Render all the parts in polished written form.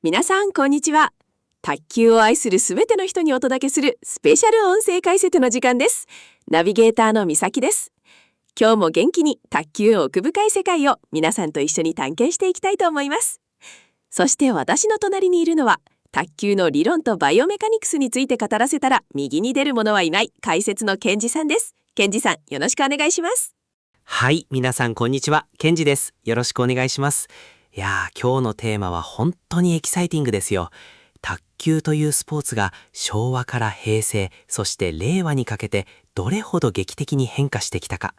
皆さんこんにちは。卓球を愛するすべての人にお届けするスペシャル音声解説の時間です。ナビゲーターのみさきです。今日も元気に卓球奥深い世界を皆さんと一緒に探検していきたいと思います。そして私の隣にいるのは卓球の理論とバイオメカニクスについて語らせたら右に出る者はいない解説のケンジさんです。ケンジさん、よろしくお願いします。はい、皆さんこんにちは。ケンジです。よろしくお願いします。今日のテーマは本当にエキサイティングですよ。卓球というスポーツが昭和から平成、そして令和にかけてどれほど劇的に変化してきたか。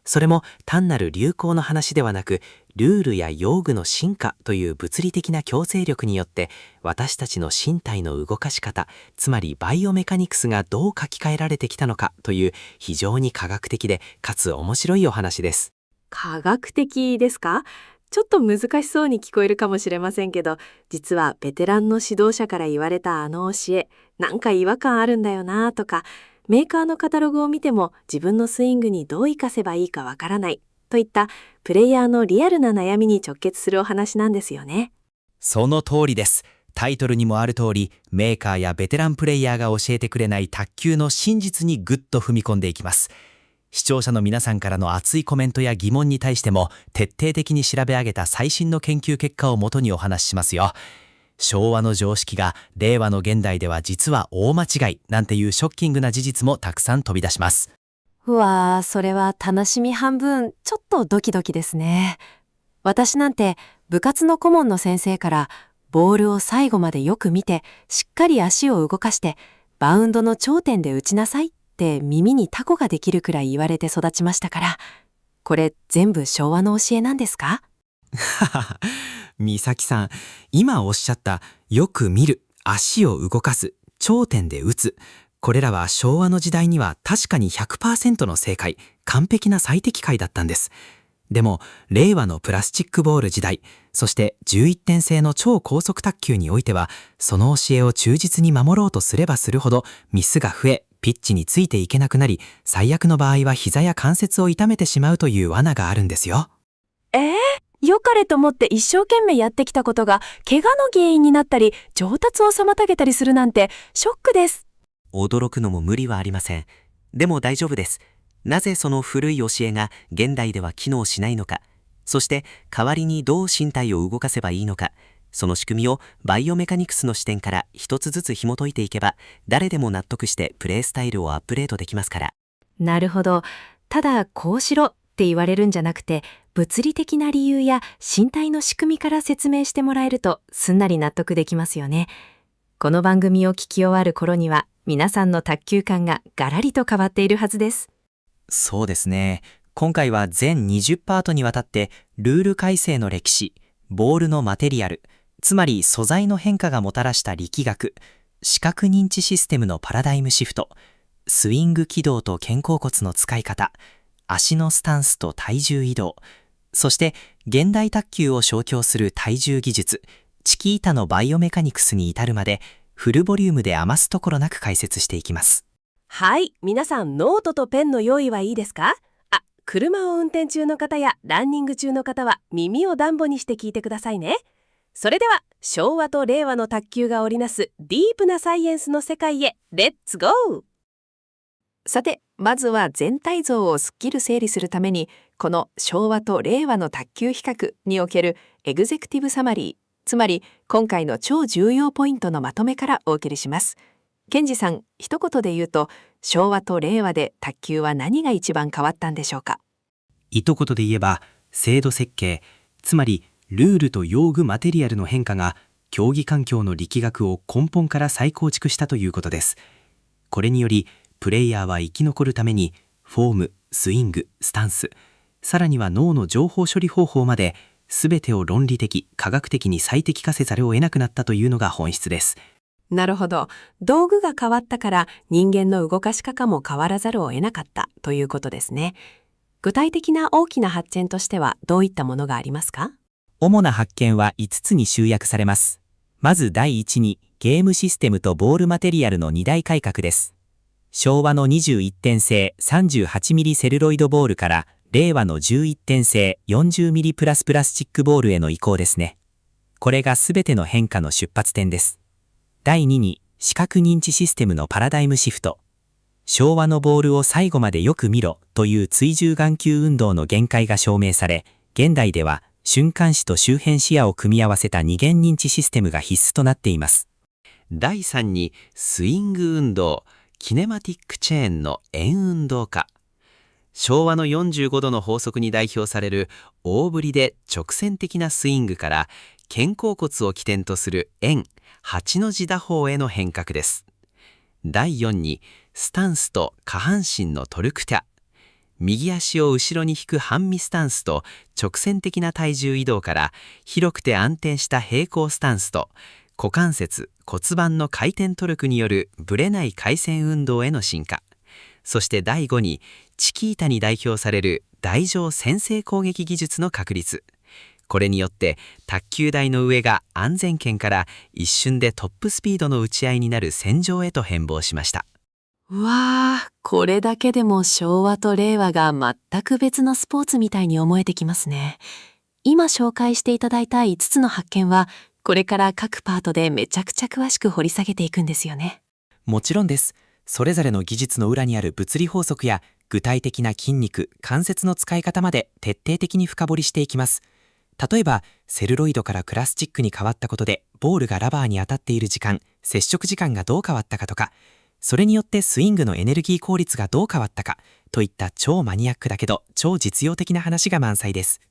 それも単なる流行の話ではなく、ルールや用具の進化という物理的な強制力によって私たちの身体の動かし方、つまりバイオメカニクスがどう書き換えられてきたのかという非常に科学的でかつ面白いお話です。科学的ですか？ちょっと難しそうに聞こえるかもしれませんけど、実はベテランの指導者から言われたあの教え、なんか違和感あるんだよなとか、メーカーのカタログを見ても自分のスイングにどう活かせばいいかわからないといったプレイヤーのリアルな悩みに直結するお話なんですよね。その通りです。タイトルにもある通り、メーカーやベテランプレイヤーが教えてくれない卓球の真実にぐっと踏み込んでいきます。視聴者の皆さんからの熱いコメントや疑問に対しても徹底的に調べ上げた最新の研究結果をもとにお話ししますよ。昭和の常識が令和の現代では実は大間違いなんていうショッキングな事実もたくさん飛び出します。うわー、それは楽しみ半分、ちょっとドキドキですね。私なんて部活の顧問の先生からボールを最後までよく見てしっかり足を動かしてバウンドの頂点で打ちなさいって耳にタコができるくらい言われて育ちましたから、これ全部昭和の教えなんですか？美咲さん、今おっしゃったよく見る、足を動かす、頂点で打つ、これらは昭和の時代には確かに 100% の正解、完璧な最適解だったんです。でも令和のプラスチックボール時代、そして11点制の超高速卓球においては、その教えを忠実に守ろうとすればするほどミスが増え、ピッチについていけなくなり、最悪の場合は膝や関節を痛めてしまうという罠があるんですよ。良かれと思って一生懸命やってきたことが怪我の原因になったり上達を妨げたりするなんてショックです。驚くのも無理はありません。でも大丈夫です。なぜその古い教えが現代では機能しないのか、そして代わりにどう身体を動かせばいいのか、その仕組みをバイオメカニクスの視点から一つずつ紐解いていけば、誰でも納得してプレースタイルをアップデートできますから。なるほど。ただこうしろって言われるんじゃなくて、物理的な理由や身体の仕組みから説明してもらえるとすんなり納得できますよね。この番組を聞き終わる頃には皆さんの卓球観がガラリと変わっているはずです。そうですね。今回は全20パートにわたってルール改正の歴史、ボールのマテリアル、つまり素材の変化がもたらした力学、視覚認知システムのパラダイムシフト、スイング軌道と肩甲骨の使い方、足のスタンスと体重移動、そして現代卓球を象徴する体重技術、チキータのバイオメカニクスに至るまでフルボリュームで余すところなく解説していきます。はい、皆さんノートとペンの用意はいいですか？車を運転中の方やランニング中の方は耳をダンボにして聞いてくださいね。それでは昭和と令和の卓球が織りなすディープなサイエンスの世界へレッツゴー。さて、まずは全体像をすっきり整理するために、この昭和と令和の卓球比較におけるエグゼクティブサマリー、つまり今回の超重要ポイントのまとめからお送りします。ケンジさん、一言で言うと昭和と令和で卓球は何が一番変わったんでしょうか？一言で言えば制度設計、つまりルールと用具マテリアルの変化が競技環境の力学を根本から再構築したということです。これによりプレイヤーは生き残るためにフォーム、スイング、スタンス、さらには脳の情報処理方法まで全てを論理的、科学的に最適化せざるを得なくなったというのが本質です。なるほど。道具が変わったから人間の動かし方も変わらざるを得なかったということですね。具体的な大きな発見としてはどういったものがありますか？主な発見は5つに集約されます。まず第一にゲームシステムとボールマテリアルの2大改革です。昭和の21点製 38mm セルロイドボールから令和の11点製 40mm プラスプラスチックボールへの移行ですね。これがすべての変化の出発点です。第2に、視覚認知システムのパラダイムシフト。昭和のボールを最後までよく見ろという追従眼球運動の限界が証明され、現代では瞬間視と周辺視野を組み合わせた二元認知システムが必須となっています。第3に、スイング運動、キネマティックチェーンの円運動化。昭和の45度の法則に代表される大振りで直線的なスイングから肩甲骨を起点とする円、8の字打法への変革です。第4に、スタンスと下半身のトルクテャ。右足を後ろに引く半身スタンスと直線的な体重移動から広くて安定した平行スタンスと股関節、骨盤の回転トルクによるぶれない回旋運動への進化。そして第5に、チキータに代表される台上先制攻撃技術の確立。これによって卓球台の上が安全圏から一瞬でトップスピードの打ち合いになる戦場へと変貌しました。うわー、これだけでも昭和と令和が全く別のスポーツみたいに思えてきますね。今紹介していただいた5つの発見は、これから各パートでめちゃくちゃ詳しく掘り下げていくんですよね。もちろんです。それぞれの技術の裏にある物理法則や具体的な筋肉、関節の使い方まで徹底的に深掘りしていきます。例えば、セルロイドからプラスチックに変わったことで、ボールがラバーに当たっている時間、接触時間がどう変わったかとか、それによってスイングのエネルギー効率がどう変わったか、といった超マニアックだけど超実用的な話が満載です。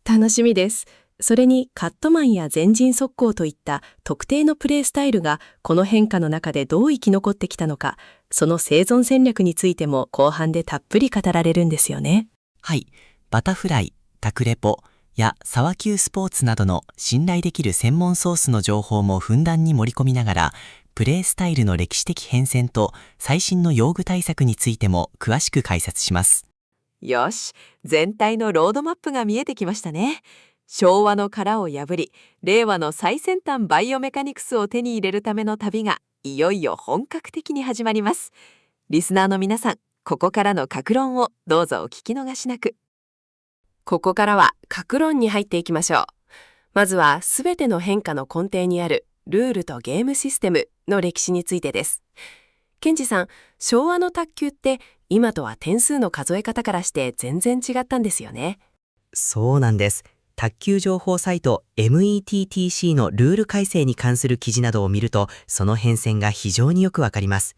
楽しみです。それにカットマンや前陣速攻といった特定のプレースタイルがこの変化の中でどう生き残ってきたのか、その生存戦略についても後半でたっぷり語られるんですよね。はい、バタフライ、タクレポや沢級スポーツなどの信頼できる専門ソースの情報もふんだんに盛り込みながら、プレースタイルの歴史的変遷と最新の用具対策についても詳しく解説します。よし、全体のロードマップが見えてきましたね。昭和の殻を破り、令和の最先端バイオメカニクスを手に入れるための旅がいよいよ本格的に始まります。リスナーの皆さん、ここからの各論をどうぞお聞き逃しなく。ここからは各論に入っていきましょう。まずはすべての変化の根底にあるルールとゲームシステムの歴史についてです。ケンジさん、昭和の卓球って今とは点数の数え方からして全然違ったんですよね。そうなんです。卓球情報サイト METTC のルール改正に関する記事などを見ると、その変遷が非常によくわかります。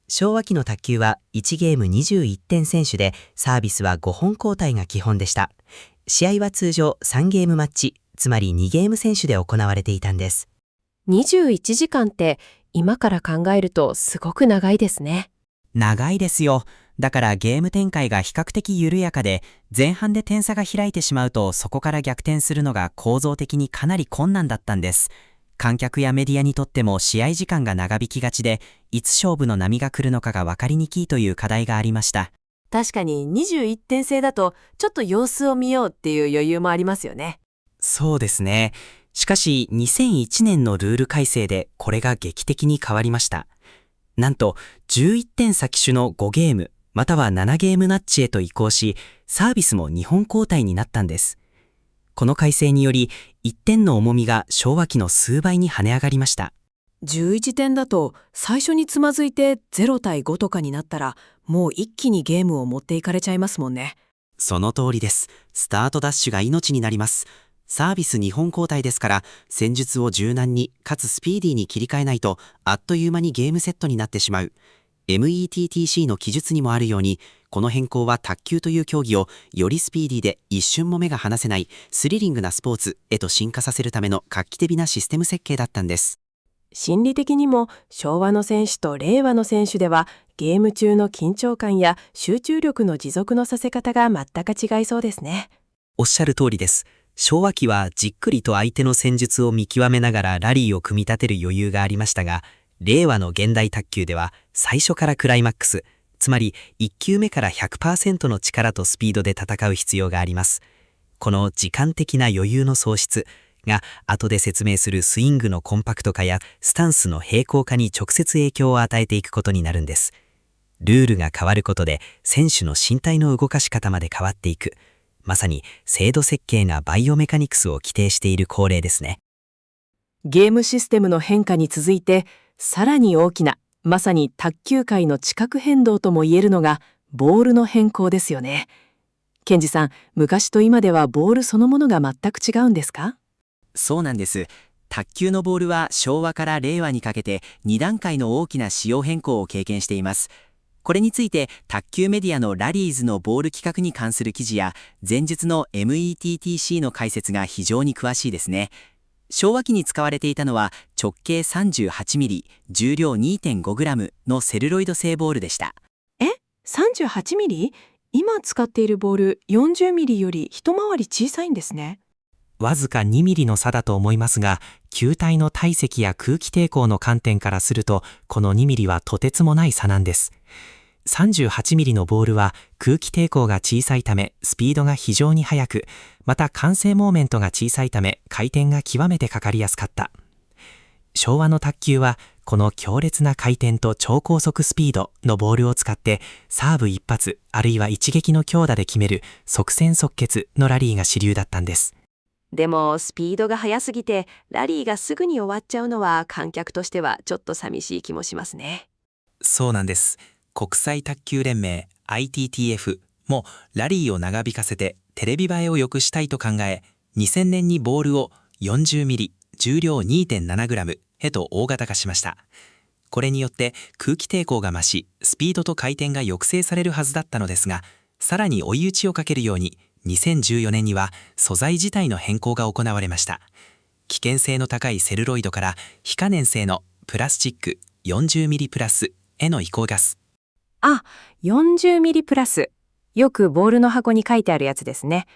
昭和期の卓球は1ゲーム21点先取で、サービスは5本交代が基本でした。試合は通常3ゲームマッチ、つまり2ゲーム先取で行われていたんです。21時間って今から考えるとすごく長いですね。長いですよ。だからゲーム展開が比較的緩やかで、前半で点差が開いてしまうとそこから逆転するのが構造的にかなり困難だったんです。観客やメディアにとっても試合時間が長引きがちで、いつ勝負の波が来るのかが分かりにくいという課題がありました。確かに21点制だとちょっと様子を見ようっていう余裕もありますよね。そうですね。しかし2001年のルール改正でこれが劇的に変わりました。なんと11点先取の5ゲームまたは7ゲームナッチへと移行し、サービスも2本交代になったんです。この改正により1点の重みが昭和期の数倍に跳ね上がりました。11点だと最初につまずいて0対5とかになったら、もう一気にゲームを持っていかれちゃいますもんね。その通りです。スタートダッシュが命になります。サービス2本交代ですから、戦術を柔軟にかつスピーディーに切り替えないと、あっという間にゲームセットになってしまう。METTC の記述にもあるように、この変更は卓球という競技をよりスピーディーで一瞬も目が離せないスリリングなスポーツへと進化させるための画期的なシステム設計だったんです。心理的にも昭和の選手と令和の選手ではゲーム中の緊張感や集中力の持続のさせ方が全く違いそうですね。おっしゃる通りです。昭和期はじっくりと相手の戦術を見極めながらラリーを組み立てる余裕がありましたが、令和の現代卓球では最初からクライマックス、つまり1球目から 100% の力とスピードで戦う必要があります。この時間的な余裕の喪失が後で説明するスイングのコンパクト化やスタンスの平行化に直接影響を与えていくことになるんです。ルールが変わることで選手の身体の動かし方まで変わっていく。まさに制度設計がバイオメカニクスを規定している恒例ですね。ゲームシステムの変化に続いて、さらに大きな、まさに卓球界の地殻変動とも言えるのが、ボールの変更ですよね。ケンジさん、昔と今ではボールそのものが全く違うんですか？そうなんです。卓球のボールは昭和から令和にかけて2段階の大きな仕様変更を経験しています。これについて卓球メディアのラリーズのボール規格に関する記事や前述の METTC の解説が非常に詳しいですね。昭和期に使われていたのは直径 38mm、重量 2.5g のセルロイド製ボールでした。38ミリ？今使っているボール40ミリより一回り小さいんですね。わずか2ミリの差だと思いますが、球体の体積や空気抵抗の観点からすると、この2ミリはとてつもない差なんです。38ミリのボールは空気抵抗が小さいためスピードが非常に速く、また慣性モーメントが小さいため回転が極めてかかりやすかった。昭和の卓球はこの強烈な回転と超高速スピードのボールを使ってサーブ一発あるいは一撃の強打で決める即戦即決のラリーが主流だったんです。でもスピードが速すぎてラリーがすぐに終わっちゃうのは観客としてはちょっと寂しい気もしますね。そうなんです。国際卓球連盟 ITTF もラリーを長引かせてテレビ映えを良くしたいと考え、2000年にボールを40ミリ、重量 2.7g へと大型化しました。これによって空気抵抗が増し、スピードと回転が抑制されるはずだったのですが、さらに追い打ちをかけるように2014年には素材自体の変更が行われました。危険性の高いセルロイドから非可燃性のプラスチック 40mm プラスへの移行です。40ミリプラス。よくボールの箱に書いてあるやつですね。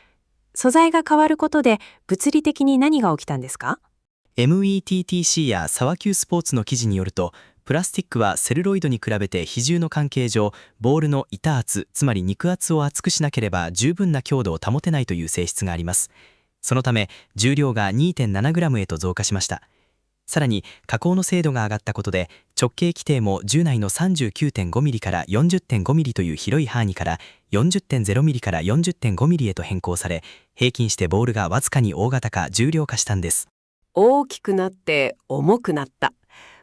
素材が変わることで物理的に何が起きたんですか？ METTC や沢球スポーツの記事によると、プラスチックはセルロイドに比べて比重の関係上、ボールの板圧、つまり肉圧を厚くしなければ十分な強度を保てないという性質があります。そのため重量が 2.7g へと増加しました。さらに加工の精度が上がったことで直径規定も従来の 39.5mm から 40.5mm という広い範囲から 40.0mm から 40.5mm へと変更され、平均してボールがわずかに大型化重量化したんです。大きくなって重くなった。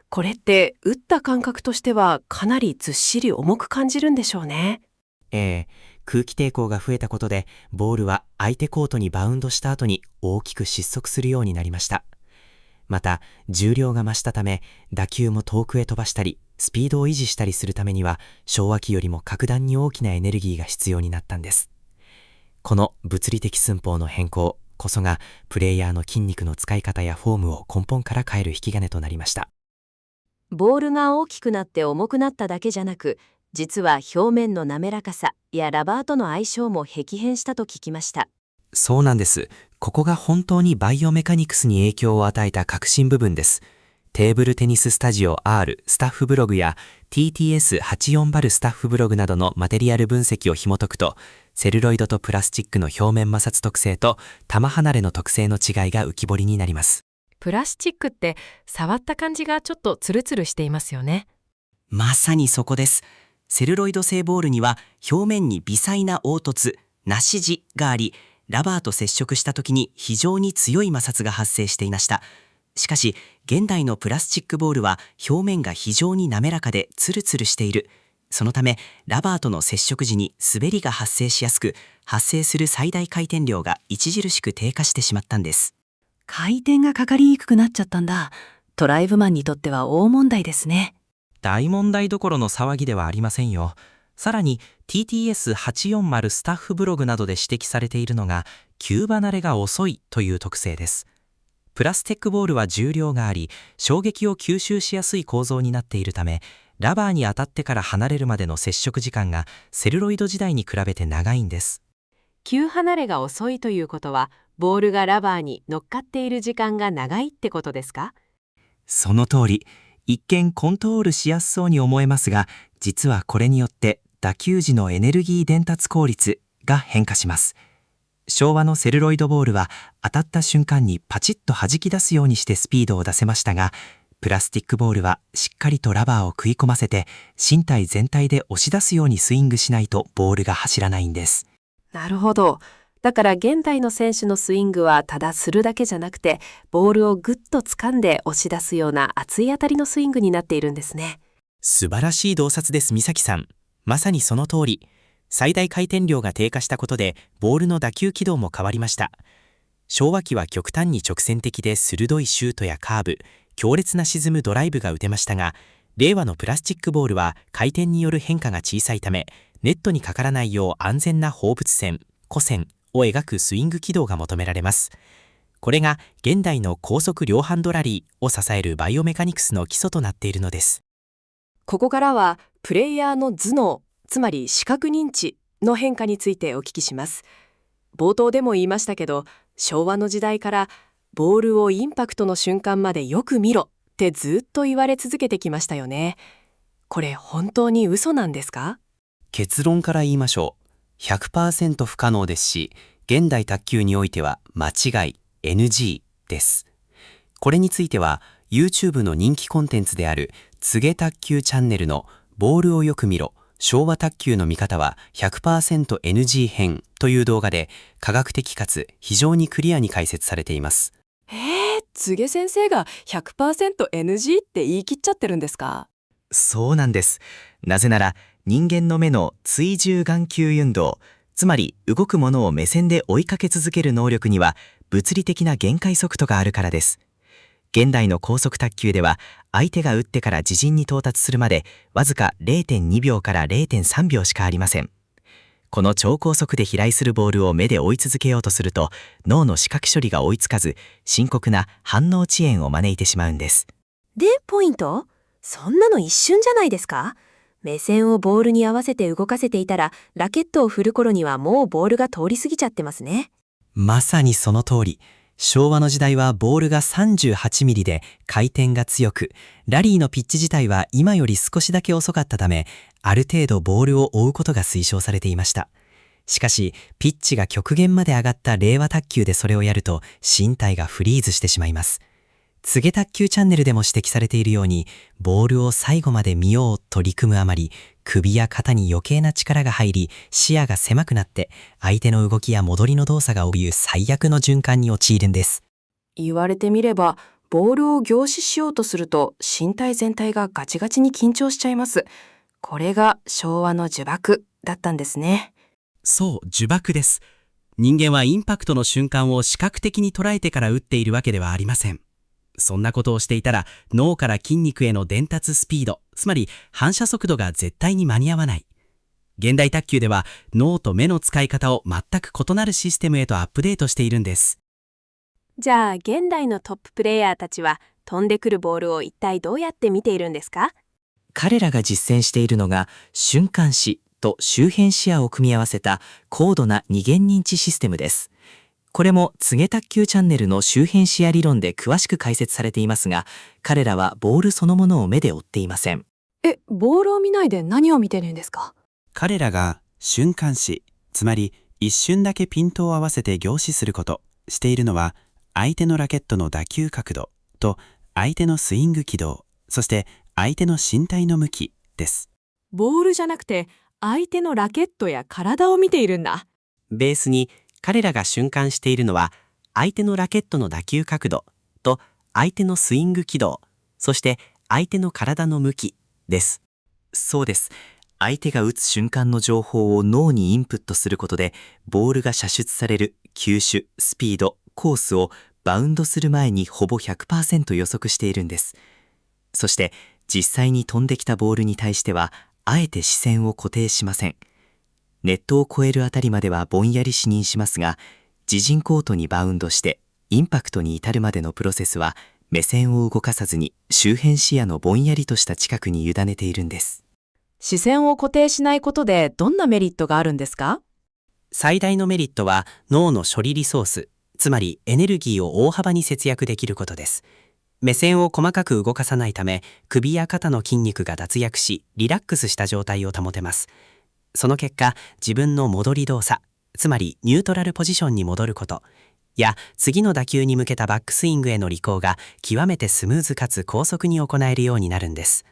これって打った感覚としてはかなりずっしり重く感じるんでしょうね。空気抵抗が増えたことでボールは相手コートにバウンドした後に大きく失速するようになりました。また重量が増したため打球も遠くへ飛ばしたりスピードを維持したりするためには昭和期よりも格段に大きなエネルギーが必要になったんです。この物理的寸法の変更こそがプレイヤーの筋肉の使い方やフォームを根本から変える引き金となりました。ボールが大きくなって重くなっただけじゃなく、実は表面の滑らかさやラバーとの相性も激変したと聞きました。そうなんです。ここが本当にバイオメカニクスに影響を与えた革新部分です。テーブルテニススタジオ R スタッフブログや TTS84 バルスタッフブログなどのマテリアル分析を紐解くと、セルロイドとプラスチックの表面摩擦特性と玉離れの特性の違いが浮き彫りになります。プラスチックって触った感じがちょっとツルツルしていますよね。まさにそこです。セルロイド製ボールには表面に微細な凹凸、なし地があり、ラバーと接触した時に非常に強い摩擦が発生していました。しかし現代のプラスチックボールは表面が非常に滑らかでツルツルしている。そのためラバーとの接触時に滑りが発生しやすく、発生する最大回転量が著しく低下してしまったんです。回転がかかりにくくなっちゃったんだ。トライブマンにとっては大問題ですね。大問題どころの騒ぎではありませんよ。さらに TTS840 スタッフブログなどで指摘されているのが球離れが遅いという特性です。プラスティックボールは重量があり衝撃を吸収しやすい構造になっているため、ラバーに当たってから離れるまでの接触時間がセルロイド時代に比べて長いんです。球離れが遅いということはボールがラバーに乗っかっている時間が長いってことですか？その通り。一見コントロールしやすそうに思えますが、実はこれによって打球時のエネルギー伝達効率が変化します。昭和のセルロイドボールは当たった瞬間にパチッと弾き出すようにしてスピードを出せましたが、プラスティックボールはしっかりとラバーを食い込ませて身体全体で押し出すようにスイングしないとボールが走らないんです。なるほど。だから現代の選手のスイングはただするだけじゃなくて、ボールをぐっと掴んで押し出すような熱い当たりのスイングになっているんですね。素晴らしい洞察です、美咲さん。まさにその通り。最大回転量が低下したことで、ボールの打球軌道も変わりました。昭和期は極端に直線的で鋭いシュートやカーブ、強烈な沈むドライブが打てましたが、令和のプラスチックボールは回転による変化が小さいため、ネットにかからないよう安全な放物線、弧線を描くスイング軌道が求められます。これが現代の高速両ハンドラリーを支えるバイオメカニクスの基礎となっているのです。ここからはプレイヤーの頭脳、つまり視覚認知の変化についてお聞きします。冒頭でも言いましたけど、昭和の時代からボールをインパクトの瞬間までよく見ろってずっと言われ続けてきましたよね。これ本当に嘘なんですか？結論から言いましょう。100% 不可能ですし、現代卓球においては間違い NG です。これについては YouTube の人気コンテンツである柘植卓球チャンネルのボールをよく見ろ、昭和卓球の見方は 100% NG 編という動画で科学的かつ非常にクリアに解説されています。柘植先生が 100% NG って言い切っちゃってるんですか？そうなんです。なぜなら人間の目の追従眼球運動、つまり動くものを目線で追いかけ続ける能力には物理的な限界速度があるからです。現代の高速卓球では相手が打ってから自陣に到達するまでわずか 0.2 秒から 0.3 秒しかありません。この超高速で飛来するボールを目で追い続けようとすると脳の視覚処理が追いつかず深刻な反応遅延を招いてしまうんです。で、ポイント？そんなの一瞬じゃないですか？目線をボールに合わせて動かせていたら、ラケットを振る頃にはもうボールが通り過ぎちゃってますね。まさにその通り。昭和の時代はボールが38ミリで回転が強く、ラリーのピッチ自体は今より少しだけ遅かったため、ある程度ボールを追うことが推奨されていました。しかし、ピッチが極限まで上がった令和卓球でそれをやると、身体がフリーズしてしまいます。柘植卓球チャンネルでも指摘されているように、ボールを最後まで見ようと力むあまり、首や肩に余計な力が入り、視野が狭くなって、相手の動きや戻りの動作が追う最悪の循環に陥るんです。言われてみれば、ボールを凝視しようとすると、身体全体がガチガチに緊張しちゃいます。これが昭和の呪縛だったんですね。そう、呪縛です。人間はインパクトの瞬間を視覚的に捉えてから打っているわけではありません。そんなことをしていたら脳から筋肉への伝達スピード、つまり反射速度が絶対に間に合わない。現代卓球では脳と目の使い方を全く異なるシステムへとアップデートしているんです。じゃあ現代のトッププレイヤーたちは飛んでくるボールを一体どうやって見ているんですか？彼らが実践しているのが瞬間視と周辺視野を組み合わせた高度な二元認知システムです。これも柘植卓球チャンネルの周辺視野理論で詳しく解説されていますが、彼らはボールそのものを目で追っていません。ボールを見ないで何を見てるんですか？彼らが瞬間視、つまり一瞬だけピントを合わせて凝視すること、しているのは相手のラケットの打球角度と相手のスイング軌道、そして相手の身体の向きです。ボールじゃなくて相手のラケットや体を見ているんだ。ベースに彼らが瞬間しているのは相手のラケットの打球角度と相手のスイング軌道、そして相手の体の向きです。そうです。相手が打つ瞬間の情報を脳にインプットすることで、ボールが射出される球種、スピード、コースをバウンドする前にほぼ 100% 予測しているんです。そして実際に飛んできたボールに対しては、あえて視線を固定しません。ネットを越えるあたりまではぼんやり視認しますが、自陣コートにバウンドしてインパクトに至るまでのプロセスは目線を動かさずに周辺視野のぼんやりとした近くに委ねているんです。視線を固定しないことでどんなメリットがあるんですか？最大のメリットは脳の処理リソース、つまりエネルギーを大幅に節約できることです。目線を細かく動かさないため、首や肩の筋肉が脱落し、リラックスした状態を保てます。その結果、自分の戻り動作、つまりニュートラルポジションに戻ることや、次の打球に向けたバックスイングへの履行が極めてスムーズかつ高速に行えるようになるんです。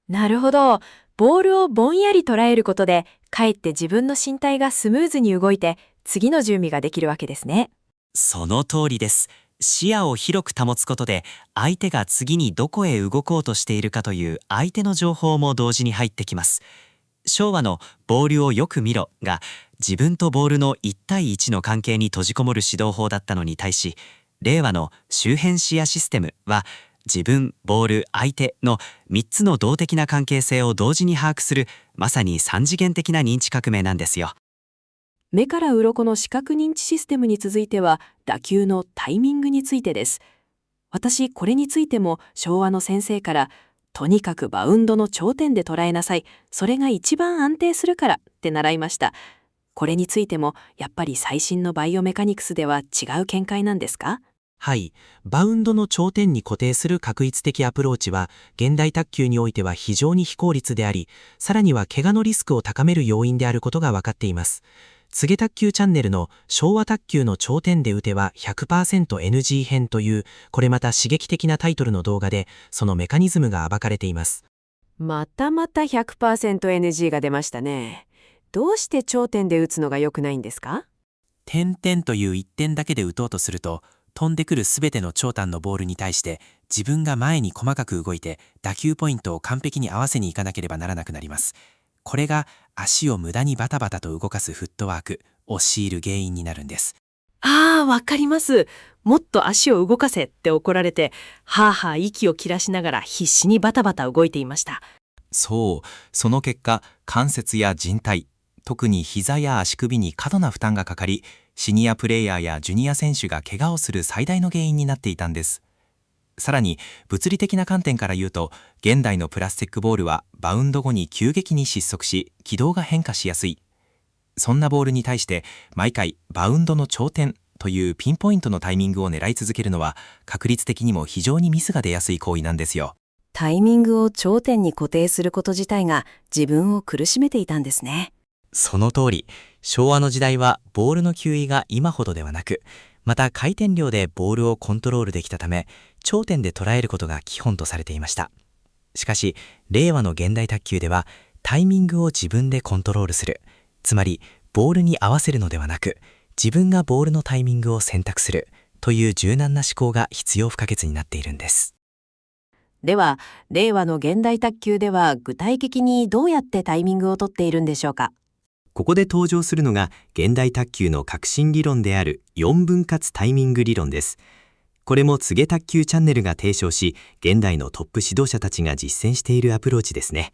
なるほど。ボールをぼんやり捉えることで、かえって自分の身体がスムーズに動いて、次の準備ができるわけですね。その通りです。視野を広く保つことで、相手が次にどこへ動こうとしているかという相手の情報も同時に入ってきます。昭和のボールをよく見ろが、自分とボールの1対1の関係に閉じこもる指導法だったのに対し、令和の周辺視野システムは、自分、ボール、相手の3つの動的な関係性を同時に把握する、まさに3次元的な認知革命なんですよ。目から鱗の視覚認知システムに続いては、打球のタイミングについてです。私、これについても昭和の先生から、とにかくバウンドの頂点で捉えなさい。それが一番安定するからって習いました。これについても、やっぱり最新のバイオメカニクスでは違う見解なんですか？はい、バウンドの頂点に固定する画一的アプローチは現代卓球においては非常に非効率であり、さらには怪我のリスクを高める要因であることが分かっています。柘植卓球チャンネルの昭和卓球の頂点で打ては 100%NG 編という、これまた刺激的なタイトルの動画でそのメカニズムが暴かれています。また 100%NG が出ましたね。どうして頂点で打つのが良くないんですか？点々という一点だけで打とうとすると、飛んでくるすべての長短のボールに対して自分が前に細かく動いて打球ポイントを完璧に合わせにいかなければならなくなります。これが足を無駄にバタバタと動かすフットワークを強いる原因になるんです。わかります。もっと足を動かせって怒られて、はあはあ息を切らしながら必死にバタバタ動いていました。そう、その結果、関節や靭帯、特に膝や足首に過度な負担がかかり、シニアプレイヤーやジュニア選手が怪我をする最大の原因になっていたんです。さらに物理的な観点から言うと、現代のプラスチックボールはバウンド後に急激に失速し、軌道が変化しやすい。そんなボールに対して毎回バウンドの頂点というピンポイントのタイミングを狙い続けるのは、確率的にも非常にミスが出やすい行為なんですよ。タイミングを頂点に固定すること自体が自分を苦しめていたんですね。その通り、昭和の時代はボールの球威が今ほどではなく、また回転量でボールをコントロールできたため、頂点で捉えることが基本とされていました。しかし、令和の現代卓球では、タイミングを自分でコントロールする。つまり、ボールに合わせるのではなく、自分がボールのタイミングを選択するという柔軟な思考が必要不可欠になっているんです。では、令和の現代卓球では具体的にどうやってタイミングを取っているんでしょうか？ここで登場するのが現代卓球の革新理論である4分割タイミング理論です。これも柘植卓球チャンネルが提唱し、現代のトップ指導者たちが実践しているアプローチですね。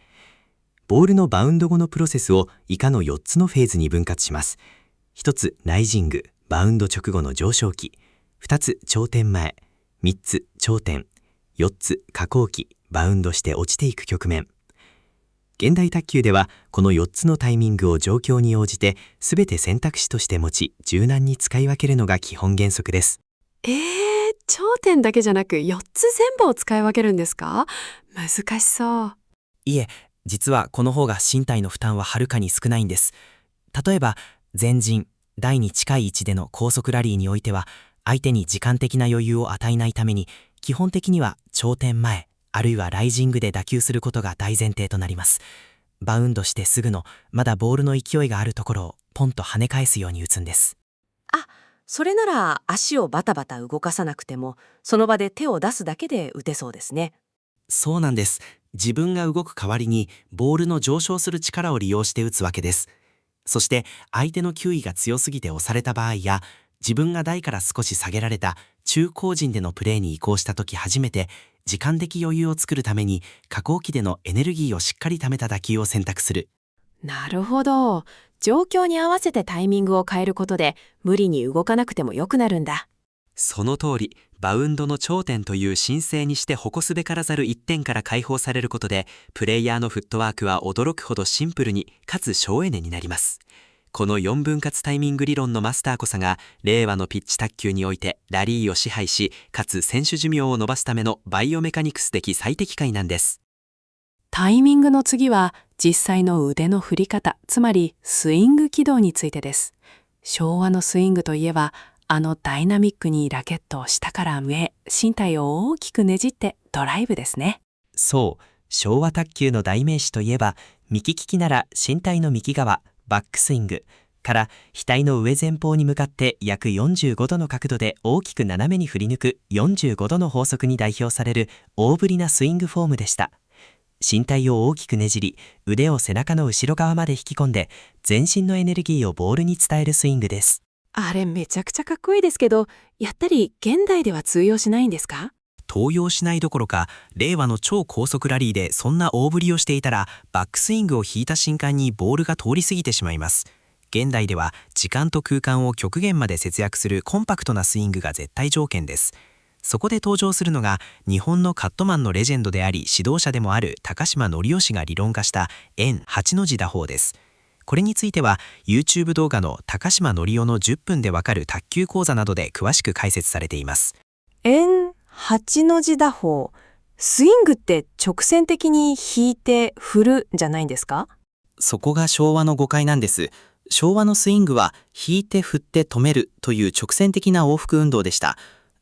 ボールのバウンド後のプロセスを以下の4つのフェーズに分割します。1つライジング、バウンド直後の上昇期。2つ頂点前。3つ頂点。4つ下降期、バウンドして落ちていく局面。現代卓球ではこの4つのタイミングを状況に応じて全て選択肢として持ち、柔軟に使い分けるのが基本原則です。頂点だけじゃなく4つ全部を使い分けるんですか？難しそう。いえ、実はこの方が身体の負担ははるかに少ないんです。例えば、前陣、台に近い位置での高速ラリーにおいては、相手に時間的な余裕を与えないために、基本的には頂点前、あるいはライジングで打球することが大前提となります。バウンドしてすぐの、まだボールの勢いがあるところをポンと跳ね返すように打つんです。それなら足をバタバタ動かさなくても、その場で手を出すだけで打てそうですね。そうなんです。自分が動く代わりに、ボールの上昇する力を利用して打つわけです。そして、相手の球威が強すぎて押された場合や、自分が台から少し下げられた中高陣でのプレーに移行した時初めて、時間的余裕を作るために下降期でのエネルギーをしっかり貯めた打球を選択する。なるほど。状況に合わせてタイミングを変えることで無理に動かなくてもよくなるんだ。その通り、バウンドの頂点という神聖にして誇すべからざる一点から解放されることで、プレイヤーのフットワークは驚くほどシンプルにかつ省エネになります。この4分割タイミング理論のマスターこそが、令和のピッチ卓球においてラリーを支配し、かつ選手寿命を伸ばすためのバイオメカニクス的最適解なんです。タイミングの次は実際の腕の振り方、つまりスイング軌道についてです。昭和のスイングといえば、ダイナミックにラケットを下から上へ、身体を大きくねじってドライブですね。そう、昭和卓球の代名詞といえば、右利きなら身体の右側、バックスイング、から額の上前方に向かって約45度の角度で大きく斜めに振り抜く45度の法則に代表される大振りなスイングフォームでした。身体を大きくねじり、腕を背中の後ろ側まで引き込んで、全身のエネルギーをボールに伝えるスイングです。あれめちゃくちゃかっこいいですけど、やったり現代では通用しないんですか？登用しないどころか、令和の超高速ラリーでそんな大振りをしていたら、バックスイングを引いた瞬間にボールが通り過ぎてしまいます。現代では時間と空間を極限まで節約するコンパクトなスイングが絶対条件です。そこで登場するのが、日本のカットマンのレジェンドであり指導者でもある高島則義が理論化した円8の字打法です。これについては YouTube 動画の高島則夫の10分でわかる卓球講座などで詳しく解説されています。円8の字打法、スイングって直線的に引いて振るじゃないんですか？そこが昭和の誤解なんです。昭和のスイングは引いて振って止めるという直線的な往復運動でした。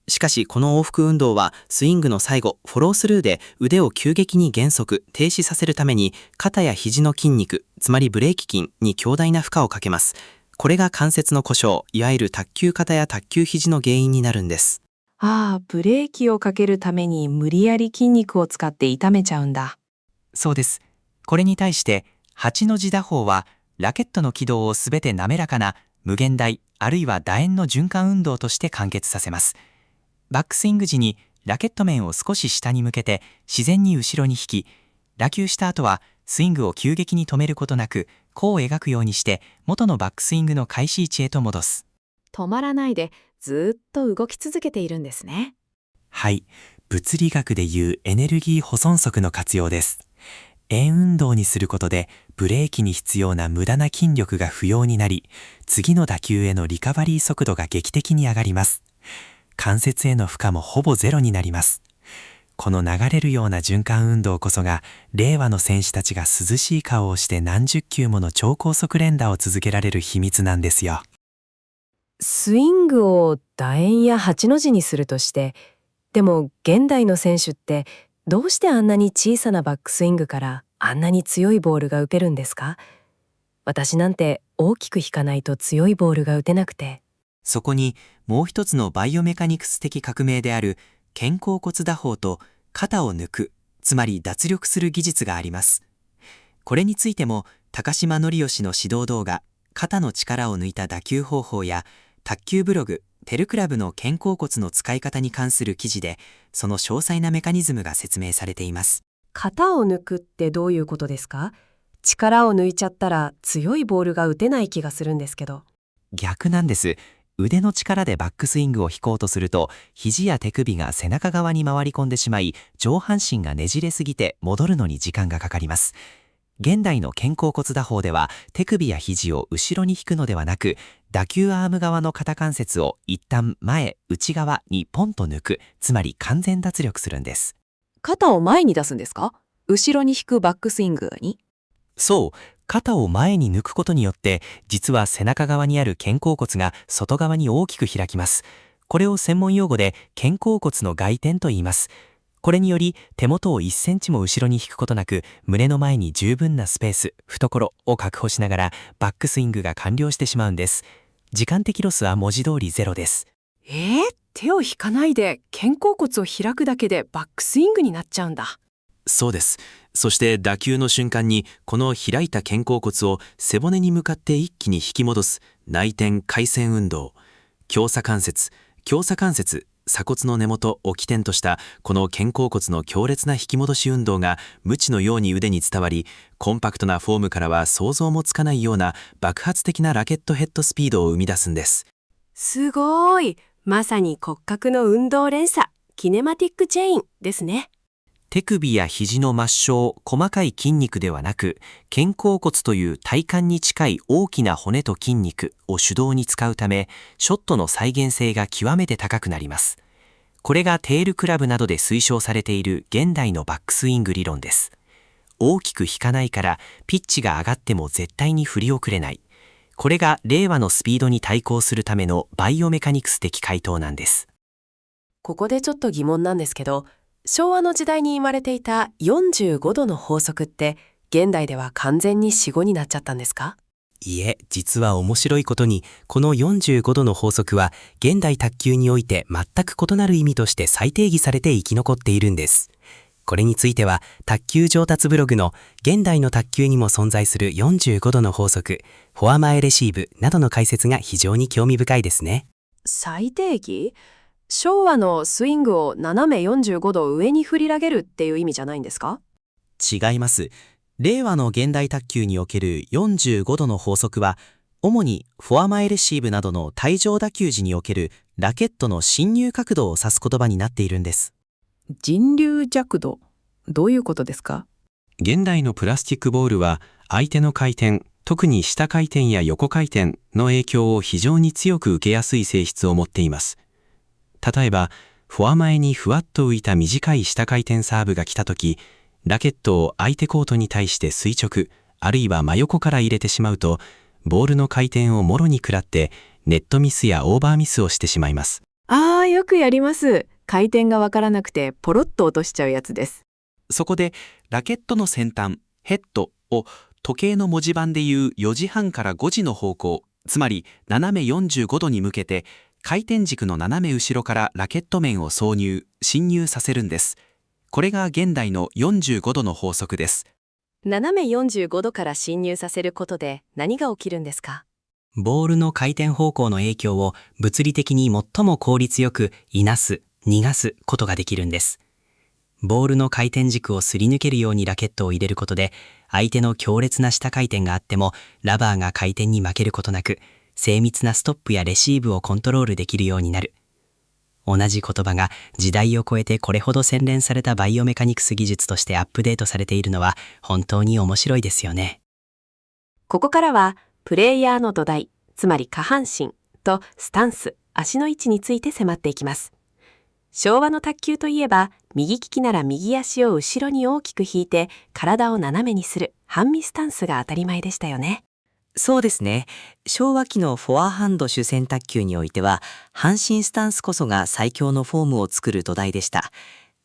しかしこの往復運動はスイングの最後、フォロースルーで腕を急激に減速、停止させるために肩や肘の筋肉、つまりブレーキ筋に強大な負荷をかけます。これが関節の故障、いわゆる卓球肩や卓球肘の原因になるんです。ブレーキをかけるために無理やり筋肉を使って痛めちゃうんだ。そうです。これに対して8の字打法はラケットの軌道をすべて滑らかな無限大あるいは楕円の循環運動として完結させます。バックスイング時にラケット面を少し下に向けて自然に後ろに引き、打球した後はスイングを急激に止めることなく弧を描くようにして元のバックスイングの開始位置へと戻す。止まらないでずっと動き続けているんですね。はい、物理学でいうエネルギー保存則の活用です。円運動にすることでブレーキに必要な無駄な筋力が不要になり、次の打球へのリカバリー速度が劇的に上がります。関節への負荷もほぼゼロになります。この流れるような循環運動こそが、令和の選手たちが涼しい顔をして何十球もの超高速連打を続けられる秘密なんですよ。スイングを楕円や8の字にするとして、でも現代の選手ってどうしてあんなに小さなバックスイングからあんなに強いボールが打てるんですか？私なんて大きく引かないと強いボールが打てなくて。そこにもう一つのバイオメカニクス的革命である肩甲骨打法と肩を抜く、つまり脱力する技術があります。これについても高島則義の指導動画、肩の力を抜いた打球方法や卓球ブログ、テルクラブの肩甲骨の使い方に関する記事で、その詳細なメカニズムが説明されています。肩を抜くってどういうことですか？力を抜いちゃったら強いボールが打てない気がするんですけど。逆なんです。腕の力でバックスイングを引こうとすると、肘や手首が背中側に回り込んでしまい、上半身がねじれすぎて戻るのに時間がかかります。現代の肩甲骨打法では、手首や肘を後ろに引くのではなく、打球アーム側の肩関節を一旦前、内側にポンと抜く、つまり完全脱力するんです。肩を前に出すんですか？後ろに引くバックスイングに？そう、肩を前に抜くことによって、実は背中側にある肩甲骨が外側に大きく開きます。これを専門用語で肩甲骨の外転と言います。これにより手元を1センチも後ろに引くことなく、胸の前に十分なスペース、懐を確保しながらバックスイングが完了してしまうんです。時間的ロスは文字通りゼロです。手を引かないで肩甲骨を開くだけでバックスイングになっちゃうんだ。そうです。そして打球の瞬間にこの開いた肩甲骨を背骨に向かって一気に引き戻す内転回旋運動、狭鎖関節、鎖骨の根元を起点としたこの肩甲骨の強烈な引き戻し運動が鞭のように腕に伝わり、コンパクトなフォームからは想像もつかないような爆発的なラケットヘッドスピードを生み出すんです。すごい、まさに骨格の運動連鎖、キネマティックチェインですね。手首や肘の末梢、細かい筋肉ではなく、肩甲骨という体幹に近い大きな骨と筋肉を主導に使うため、ショットの再現性が極めて高くなります。これがテールクラブなどで推奨されている現代のバックスイング理論です。大きく引かないからピッチが上がっても絶対に振り遅れない。これが令和のスピードに対抗するためのバイオメカニクス的回答なんです。ここでちょっと疑問なんですけど、昭和の時代に生まれていた45度の法則って現代では完全に死語になっちゃったんですか？いえ、実は面白いことに、この45度の法則は、現代卓球において全く異なる意味として再定義されて生き残っているんです。これについては、卓球上達ブログの現代の卓球にも存在する45度の法則、フォア前レシーブなどの解説が非常に興味深いですね。最定義？昭和のスイングを斜め45度上に振り上げるっていう意味じゃないんですか？違います。令和の現代卓球における45度の法則は、主にフォア前レシーブなどの退場打球時におけるラケットの侵入角度を指す言葉になっているんです。人流弱度、どういうことですか？現代のプラスチックボールは相手の回転、特に下回転や横回転の影響を非常に強く受けやすい性質を持っています。例えば、フォア前にふわっと浮いた短い下回転サーブが来たとき、ラケットを相手コートに対して垂直、あるいは真横から入れてしまうと、ボールの回転をもろに食らって、ネットミスやオーバーミスをしてしまいます。よくやります。回転がわからなくてポロッと落としちゃうやつです。そこで、ラケットの先端、ヘッドを時計の文字盤でいう4時半から5時の方向、つまり斜め45度に向けて、回転軸の斜め後ろからラケット面を挿入、侵入させるんです。これが現代の45度の法則です。斜め45度から侵入させることで何が起きるんですか？ボールの回転方向の影響を物理的に最も効率よくいなす、逃がすことができるんです。ボールの回転軸をすり抜けるようにラケットを入れることで、相手の強烈な下回転があっても、ラバーが回転に負けることなく、精密なストップやレシーブをコントロールできるようになる。同じ言葉が時代を超えてこれほど洗練されたバイオメカニクス技術としてアップデートされているのは本当に面白いですよね。ここからはプレイヤーの土台、つまり下半身とスタンス、足の位置について迫っていきます。昭和の卓球といえば、右利きなら右足を後ろに大きく引いて体を斜めにする半身スタンスが当たり前でしたよね。そうですね。昭和期のフォアハンド主戦卓球においては、半身スタンスこそが最強のフォームを作る土台でした。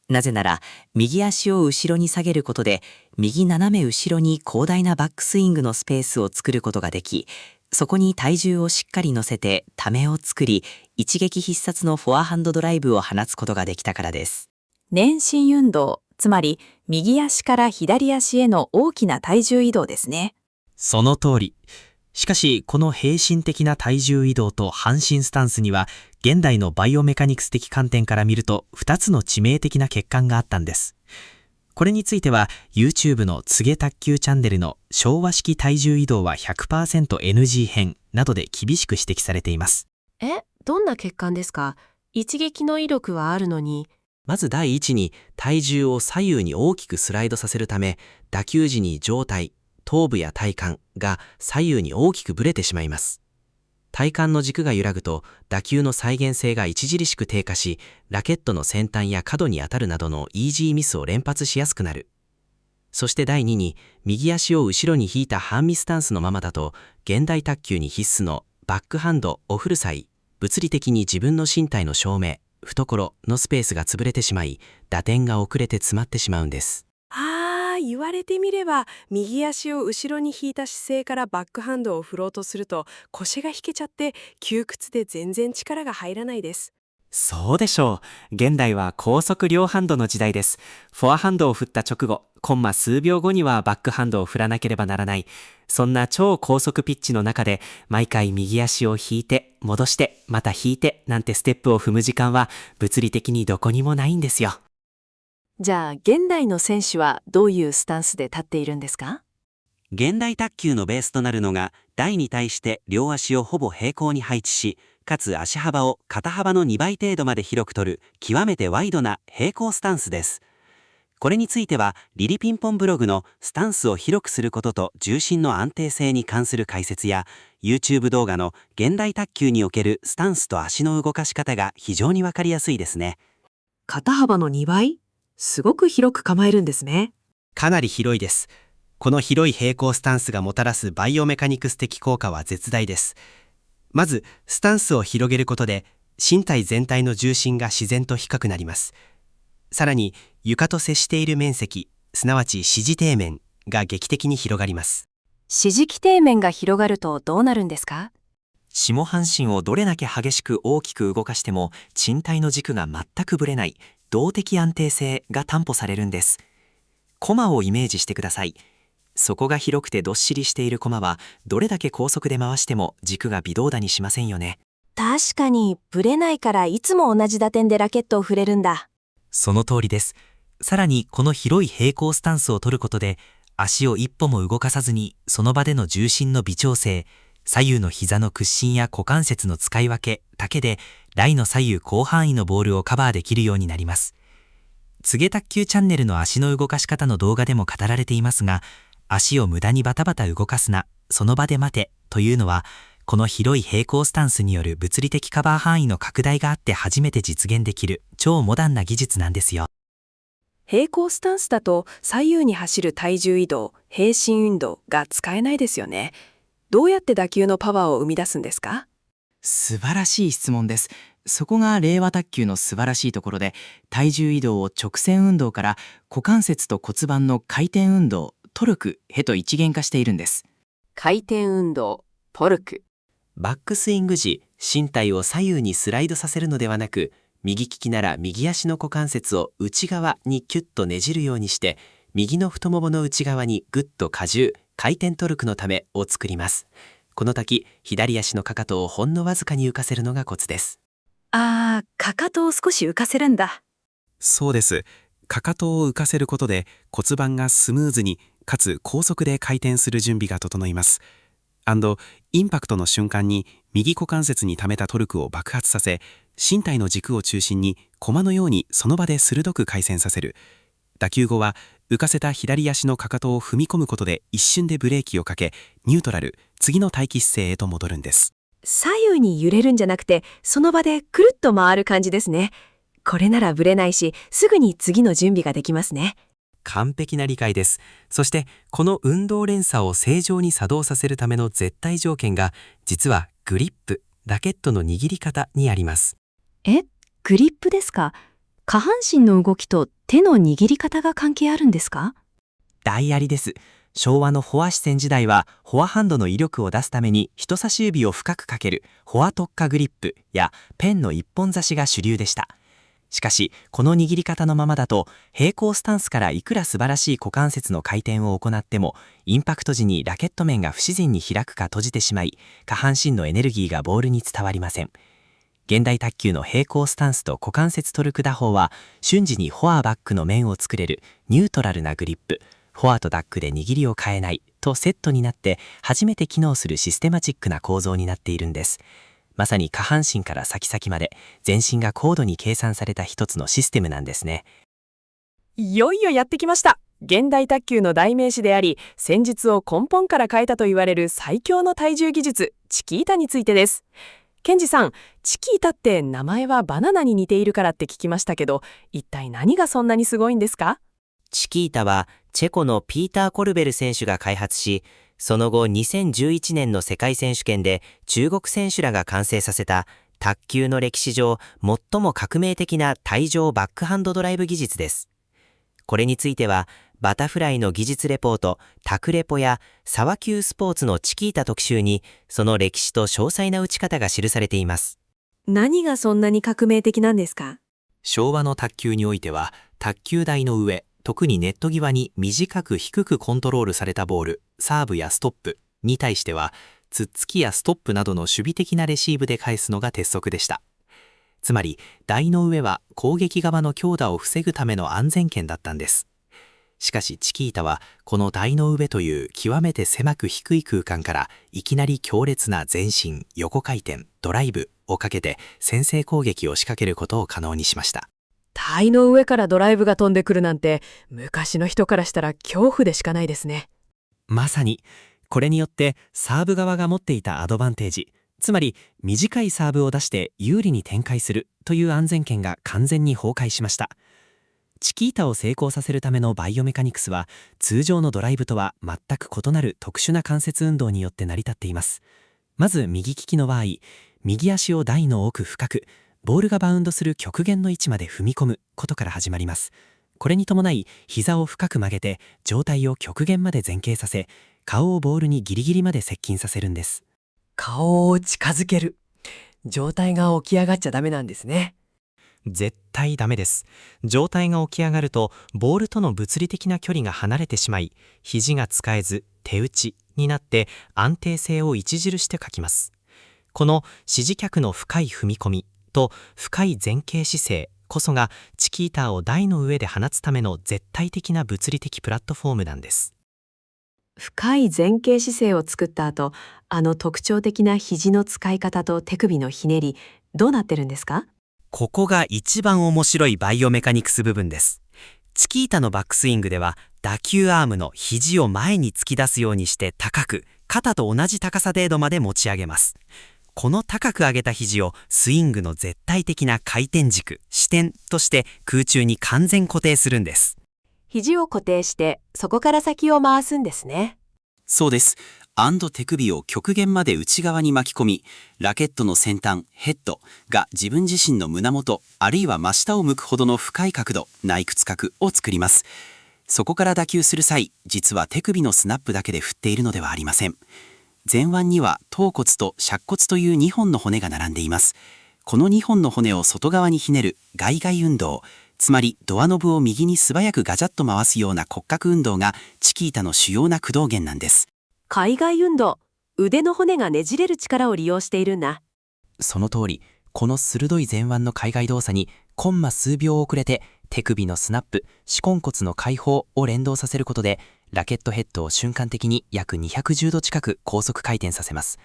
なぜなら、右足を後ろに下げることで、右斜め後ろに広大なバックスイングのスペースを作ることができ、そこに体重をしっかり乗せてためを作り、一撃必殺のフォアハンドドライブを放つことができたからです。捻伸運動、つまり右足から左足への大きな体重移動ですね。その通り。しかし、この平身的な体重移動と半身スタンスには、現代のバイオメカニクス的観点から見ると、2つの致命的な欠陥があったんです。これについては、YouTube の柘植卓球チャンネルの昭和式体重移動は 100%NG 編などで厳しく指摘されています。どんな欠陥ですか？一撃の威力はあるのに。まず第一に、体重を左右に大きくスライドさせるため、打球時に上体、頭部や体幹が左右に大きくぶれてしまいます。体幹の軸が揺らぐと打球の再現性が著しく低下し、ラケットの先端や角に当たるなどのイージーミスを連発しやすくなる。そして第2に、右足を後ろに引いた半身スタンスのままだと、現代卓球に必須のバックハンド、オフルサイ、物理的に自分の身体の正面、懐のスペースが潰れてしまい、打点が遅れて詰まってしまうんです。言われてみれば、右足を後ろに引いた姿勢からバックハンドを振ろうとすると腰が引けちゃって窮屈で全然力が入らないです。そうでしょう。現代は高速両ハンドの時代です。フォアハンドを振った直後、コンマ数秒後にはバックハンドを振らなければならない。そんな超高速ピッチの中で、毎回右足を引いて、戻して、また引いて、なんてステップを踏む時間は物理的にどこにもないんですよ。じゃあ、現代の選手はどういうスタンスで立っているんですか？現代卓球のベースとなるのが、台に対して両足をほぼ平行に配置し、かつ足幅を肩幅の2倍程度まで広く取る極めてワイドな平行スタンスです。これについてはリリピンポンブログのスタンスを広くすることと重心の安定性に関する解説や YouTube 動画の現代卓球におけるスタンスと足の動かし方が非常にわかりやすいですね。肩幅の2倍？すごく広く構えるんですね。かなり広いです。この広い平行スタンスがもたらすバイオメカニクス的効果は絶大です。まず、スタンスを広げることで、身体全体の重心が自然と低くなります。さらに、床と接している面積、すなわち支持底面が劇的に広がります。支持基底面が広がるとどうなるんですか？下半身をどれだけ激しく大きく動かしても賃貸の軸が全くぶれない動的安定性が担保されるんです。コマをイメージしてください。底が広くてどっしりしているコマはどれだけ高速で回しても軸が微動だにしませんよね。確かにブレないからいつも同じ打点でラケットを振れるんだ。その通りです。さらにこの広い平行スタンスを取ることで足を一歩も動かさずにその場での重心の微調整、左右の膝の屈伸や股関節の使い分けだけで台の左右広範囲のボールをカバーできるようになります。柘植卓球チャンネルの足の動かし方の動画でも語られていますが、足を無駄にバタバタ動かすな、その場で待てというのは、この広い平行スタンスによる物理的カバー範囲の拡大があって初めて実現できる超モダンな技術なんですよ。平行スタンスだと左右に走る体重移動、平心運動が使えないですよね。どうやって打球のパワーを生み出すんですか？素晴らしい質問です。そこが令和卓球の素晴らしいところで、体重移動を直線運動から股関節と骨盤の回転運動、トルクへと一元化しているんです。回転運動、トルク。バックスイング時、身体を左右にスライドさせるのではなく、右利きなら右足の股関節を内側にキュッとねじるようにして、右の太ももの内側にグッと荷重、回転トルクのためを作ります。この時、左足のかかとをほんのわずかに浮かせるのがコツです。かかとを少し浮かせるんだ。そうです。かかとを浮かせることで骨盤がスムーズにかつ高速で回転する準備が整います。インパクトの瞬間に右股関節に溜めたトルクを爆発させ、身体の軸を中心に駒のようにその場で鋭く回旋させる。打球後は浮かせた左足のかかとを踏み込むことで一瞬でブレーキをかけ、ニュートラル、次の待機姿勢へと戻るんです。左右に揺れるんじゃなくて、その場でくるっと回る感じですね。これならブレないし、すぐに次の準備ができますね。完璧な理解です。そしてこの運動連鎖を正常に作動させるための絶対条件が、実はグリップ、ラケットの握り方にあります。グリップですか？下半身の動きと手の握り方が関係あるんですか？大ありです。昭和のフォア視線時代はフォアハンドの威力を出すために人差し指を深くかけるフォア特化グリップやペンの一本差しが主流でした。しかしこの握り方のままだと、平行スタンスからいくら素晴らしい股関節の回転を行っても、インパクト時にラケット面が不自然に開くか閉じてしまい、下半身のエネルギーがボールに伝わりません。現代卓球の平行スタンスと股関節トルク打法は、瞬時にフォアバックの面を作れるニュートラルなグリップ、フォアとダックで握りを変えないとセットになって初めて機能するシステマチックな構造になっているんです。まさに下半身から先々まで全身が高度に計算された一つのシステムなんですね。いよいよやってきました。現代卓球の代名詞であり、戦術を根本から変えたと言われる最強の体重技術、チキータについてです。ケンジさん、チキータって名前はバナナに似ているからって聞きましたけど、一体何がそんなにすごいんですか？チキータはチェコのピーター・コルベル選手が開発し、その後2011年の世界選手権で中国選手らが完成させた卓球の歴史上最も革命的な体上バックハンドドライブ技術です。これについてはバタフライの技術レポートタクレポや沢級スポーツのチキータ特集にその歴史と詳細な打ち方が記されています。何がそんなに革命的なんですか？昭和の卓球においては、卓球台の上、特にネット際に短く低くコントロールされたボール、サーブやストップに対しては、ツッツキやストップなどの守備的なレシーブで返すのが鉄則でした。つまり、台の上は攻撃側の強打を防ぐための安全圏だったんです。しかしチキータは、この台の上という極めて狭く低い空間から、いきなり強烈な前進、横回転、ドライブをかけて先制攻撃を仕掛けることを可能にしました。台の上からドライブが飛んでくるなんて、昔の人からしたら恐怖でしかないですね。まさに、これによってサーブ側が持っていたアドバンテージ、つまり短いサーブを出して有利に展開するという安全圏が完全に崩壊しました。チキータを成功させるためのバイオメカニクスは、通常のドライブとは全く異なる特殊な関節運動によって成り立っています。まず右利きの場合、右足を台の奥深く、ボールがバウンドする極限の位置まで踏み込むことから始まります。これに伴い膝を深く曲げて上体を極限まで前傾させ、顔をボールにギリギリまで接近させるんです。顔を近づける。上体が起き上がっちゃダメなんですね。絶対ダメです。上体が起き上がるとボールとの物理的な距離が離れてしまい、肘が使えず手打ちになって安定性を著して欠きます。この支持脚の深い踏み込みと深い前傾姿勢こそがチキータを台の上で放つための絶対的な物理的プラットフォームなんです。深い前傾姿勢を作った後、特徴的な肘の使い方と手首のひねり、どうなってるんですか？ここが一番面白いバイオメカニクス部分です。チキータのバックスイングでは打球アームの肘を前に突き出すようにして高く、肩と同じ高さ程度まで持ち上げます。この高く上げた肘をスイングの絶対的な回転軸、支点として空中に完全固定するんです。肘を固定してそこから先を回すんですね。そうです。手首を極限まで内側に巻き込み、ラケットの先端、ヘッドが自分自身の胸元、あるいは真下を向くほどの深い角度、内屈角を作ります。そこから打球する際、実は手首のスナップだけで振っているのではありません。前腕には頭骨と尺骨という2本の骨が並んでいます。この2本の骨を外側にひねる外外運動、つまりドアノブを右に素早くガチャッと回すような骨格運動がチキータの主要な駆動源なんです。海外運動、腕の骨がねじれる力を利用しているんだ。その通り、この鋭い前腕の海外動作にコンマ数秒遅れて手首のスナップ、手根骨の開放を連動させることで、ラケットヘッドを瞬間的に約210度近く高速回転させます。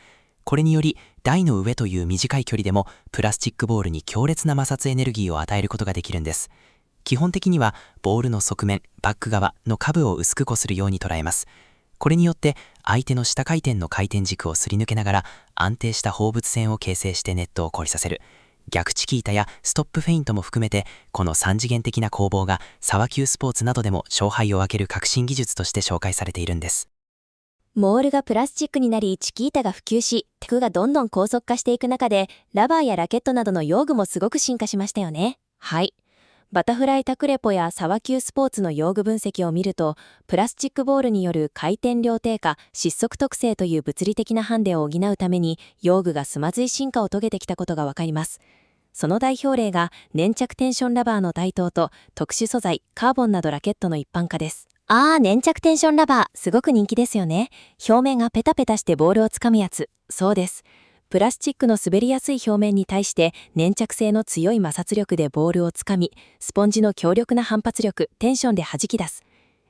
これにより台の上という短い距離でもプラスチックボールに強烈な摩擦エネルギーを与えることができるんです。基本的にはボールの側面、バック側の下部を薄くこするように捉えます。これによって相手の下回転の回転軸をすり抜けながら安定した放物線を形成してネットを凝りさせる。逆チキータやストップフェイントも含めて、この3次元的な攻防がサワ級スポーツなどでも勝敗を分ける革新技術として紹介されているんです。モールがプラスチックになりチキータが普及し、テクがどんどん高速化していく中で、ラバーやラケットなどの用具もすごく進化しましたよね。はい。バタフライタクレポやサワ級スポーツの用具分析を見ると、プラスチックボールによる回転量低下、失速特性という物理的なハンデを補うために、用具がすまずい進化を遂げてきたことがわかります。その代表例が粘着テンションラバーの台頭と特殊素材、カーボンなどラケットの一般化です。粘着テンションラバー、すごく人気ですよね。表面がペタペタしてボールをつかむやつ。そうです。プラスチックの滑りやすい表面に対して粘着性の強い摩擦力でボールをつかみ、スポンジの強力な反発力、テンションで弾き出す。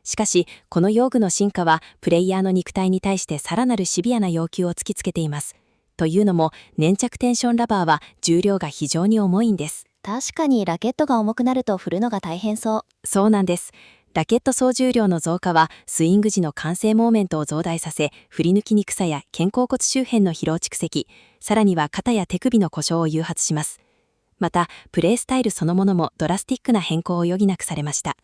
しかし、この用具の進化はプレイヤーの肉体に対してさらなるシビアな要求を突きつけています。というのも、粘着テンションラバーは重量が非常に重いんです。確かにラケットが重くなると振るのが大変そう。そうなんです。ラケット総重量の増加はスイング時の完成モーメントを増大させ、振り抜きにくさや肩甲骨周辺の疲労蓄積、さらには肩や手首の故障を誘発します。また、プレースタイルそのものもドラスティックな変更を余儀なくされました。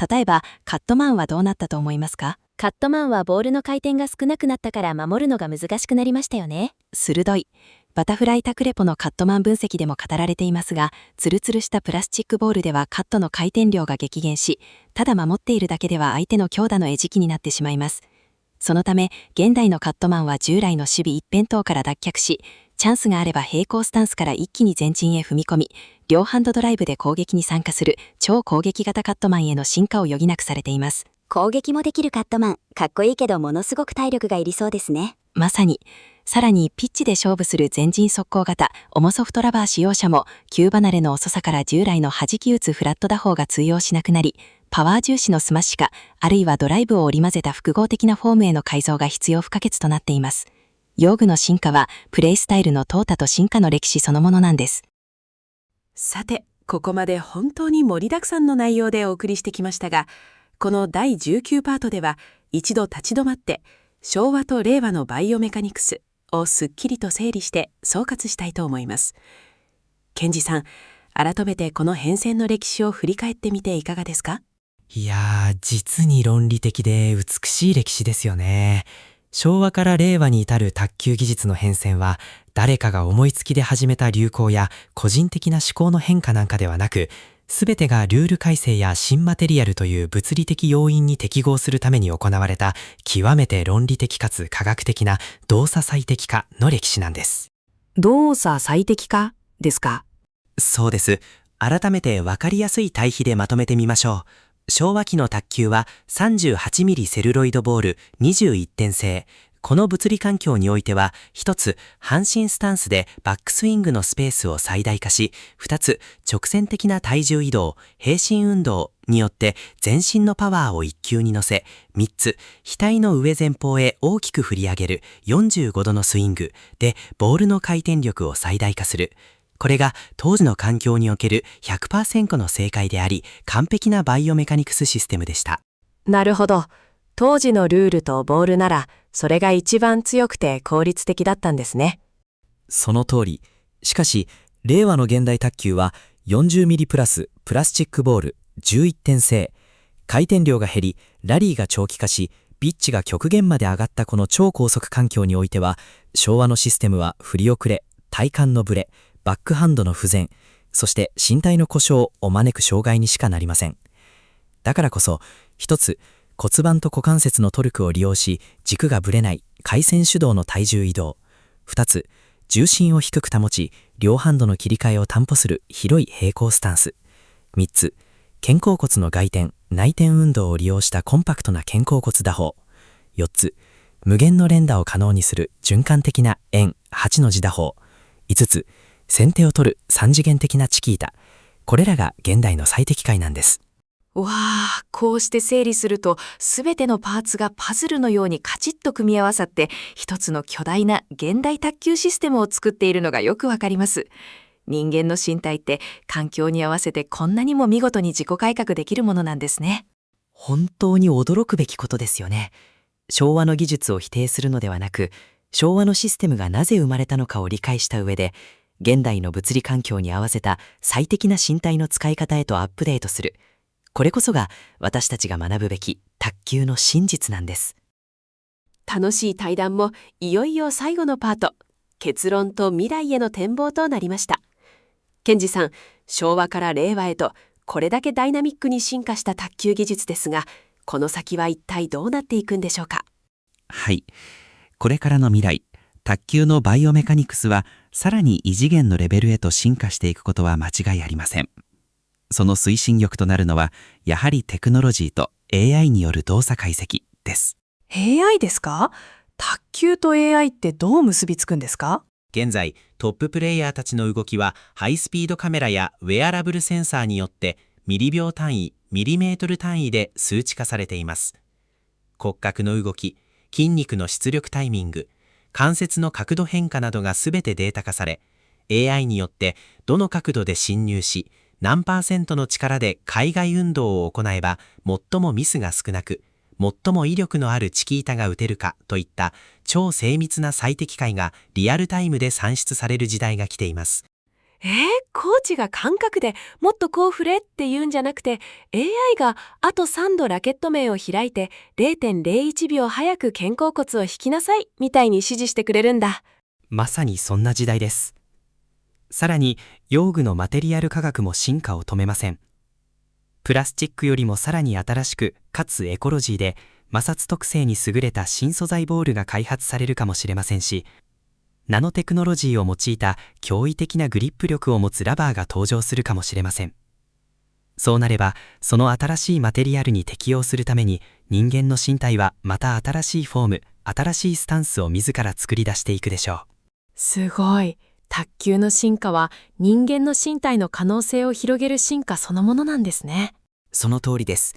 例えば、カットマンはどうなったと思いますか？カットマンはボールの回転が少なくなったから守るのが難しくなりましたよね。鋭い。バタフライタクレポのカットマン分析でも語られていますが、ツルツルしたプラスチックボールではカットの回転量が激減し、ただ守っているだけでは相手の強打の餌食になってしまいます。そのため、現代のカットマンは従来の守備一辺倒から脱却し、チャンスがあれば平行スタンスから一気に前進へ踏み込み、両ハンドドライブで攻撃に参加する超攻撃型カットマンへの進化を余儀なくされています。攻撃もできるカットマン、かっこいいけどものすごく体力がいりそうですね。まさに。さらにピッチで勝負する前陣速攻型オモソフトラバー使用者も球離れの遅さから従来の弾き打つフラット打法が通用しなくなり、パワー重視のスマッシュか、あるいはドライブを織り交ぜた複合的なフォームへの改造が必要不可欠となっています。用具の進化はプレイスタイルの淘汰と進化の歴史そのものなんです。さて、ここまで本当に盛りだくさんの内容でお送りしてきましたが、この第19パートでは一度立ち止まって昭和と令和のバイオメカニクスをすっきりと整理して総括したいと思います。健二さん、改めてこの変遷の歴史を振り返ってみていかがですか？いやー、実に論理的で美しい歴史ですよね。昭和から令和に至る卓球技術の変遷は、誰かが思いつきで始めた流行や個人的な思考の変化なんかではなく、すべてがルール改正や新マテリアルという物理的要因に適合するために行われた極めて論理的かつ科学的な動作最適化の歴史なんです。動作最適化ですか？そうです。改めて分かりやすい対比でまとめてみましょう。昭和期の卓球は 38mm セルロイドボール21点製。この物理環境においては、一つ、半身スタンスでバックスイングのスペースを最大化し、二つ、直線的な体重移動、平身運動によって全身のパワーを一球に乗せ、三つ、額の上前方へ大きく振り上げる45度のスイングで、ボールの回転力を最大化する。これが当時の環境における 100% の正解であり、完璧なバイオメカニクスシステムでした。なるほど。当時のルールとボールなら、それが一番強くて効率的だったんですね。その通り。しかし、令和の現代卓球は 40mm プラスプラスチックボール11点製。回転量が減り、ラリーが長期化し、ピッチが極限まで上がったこの超高速環境においては、昭和のシステムは振り遅れ、体幹のブレ、バックハンドの不全、そして身体の故障を招く障害にしかなりません。だからこそ、一つ、骨盤と股関節のトルクを利用し、軸がぶれない回旋主導の体重移動。二つ、重心を低く保ち、両ハンドの切り替えを担保する広い平行スタンス。三つ、肩甲骨の外転、内転運動を利用したコンパクトな肩甲骨打法。四つ、無限の連打を可能にする循環的な円8の字打法。五つ、先手を取る三次元的なチキータ。これらが現代の最適解なんです。わあ、こうして整理すると、すべてのパーツがパズルのようにカチッと組み合わさって、一つの巨大な現代卓球システムを作っているのがよくわかります。人間の身体って環境に合わせてこんなにも見事に自己改革できるものなんですね。本当に驚くべきことですよね。昭和の技術を否定するのではなく、昭和のシステムがなぜ生まれたのかを理解した上で、現代の物理環境に合わせた最適な身体の使い方へとアップデートする。これこそが私たちが学ぶべき卓球の真実なんです。楽しい対談もいよいよ最後のパート。結論と未来への展望となりました。ケンジさん、昭和から令和へとこれだけダイナミックに進化した卓球技術ですが、この先は一体どうなっていくんでしょうか？はい。これからの未来、卓球のバイオメカニクスはさらに異次元のレベルへと進化していくことは間違いありません。その推進力となるのは、やはりテクノロジーと AI による動作解析です。AI ですか？卓球と AI ってどう結びつくんですか？現在、トッププレイヤーたちの動きはハイスピードカメラやウェアラブルセンサーによってミリ秒単位、ミリメートル単位で数値化されています。骨格の動き、筋肉の出力タイミング、関節の角度変化などがすべてデータ化され、AI によってどの角度で侵入し、何%の力で海外運動を行えば最もミスが少なく、最も威力のあるチキータが打てるかといった超精密な最適解がリアルタイムで算出される時代が来ています。コーチが感覚でもっとこう振れって言うんじゃなくて、AI があと3度ラケット面を開いて 0.01 秒早く肩甲骨を引きなさいみたいに指示してくれるんだ。まさにそんな時代です。さらに用具のマテリアル科学も進化を止めません。プラスチックよりもさらに新しくかつエコロジーで摩擦特性に優れた新素材ボールが開発されるかもしれませんし、ナノテクノロジーを用いた驚異的なグリップ力を持つラバーが登場するかもしれません。そうなれば、その新しいマテリアルに適応するために人間の身体はまた新しいフォーム、新しいスタンスを自ら作り出していくでしょう。すごい。卓球の進化は人間の身体の可能性を広げる進化そのものなんですね。その通りです。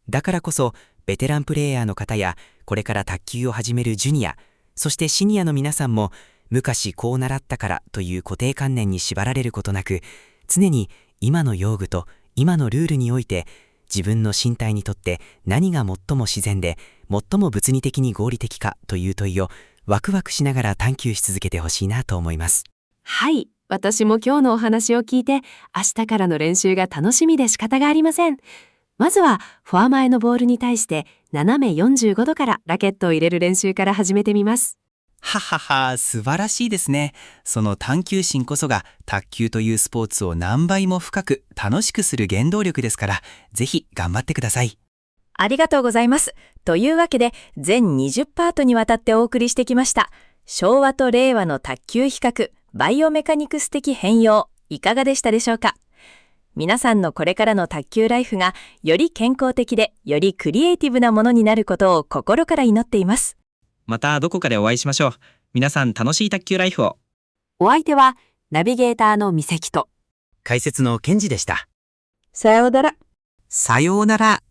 だからこそ、ベテランプレイヤーの方や、これから卓球を始めるジュニア、そしてシニアの皆さんも、昔こう習ったからという固定観念に縛られることなく、常に今の用具と今のルールにおいて、自分の身体にとって何が最も自然で、最も物理的に合理的かという問いを、ワクワクしながら探求し続けてほしいなと思います。はい、私も今日のお話を聞いて、明日からの練習が楽しみで仕方がありません。まずはフォア前のボールに対して斜め45度からラケットを入れる練習から始めてみます。ははは、素晴らしいですね。その探求心こそが卓球というスポーツを何倍も深く楽しくする原動力ですから、ぜひ頑張ってください。ありがとうございます。というわけで、全20パートにわたってお送りしてきました。昭和と令和の卓球比較、バイオメカニクス的変容、いかがでしたでしょうか。皆さんのこれからの卓球ライフが、より健康的で、よりクリエイティブなものになることを心から祈っています。またどこかでお会いしましょう。皆さん楽しい卓球ライフを。お相手は、ナビゲーターの美咲と、解説のケンジでした。さようなら。さようなら。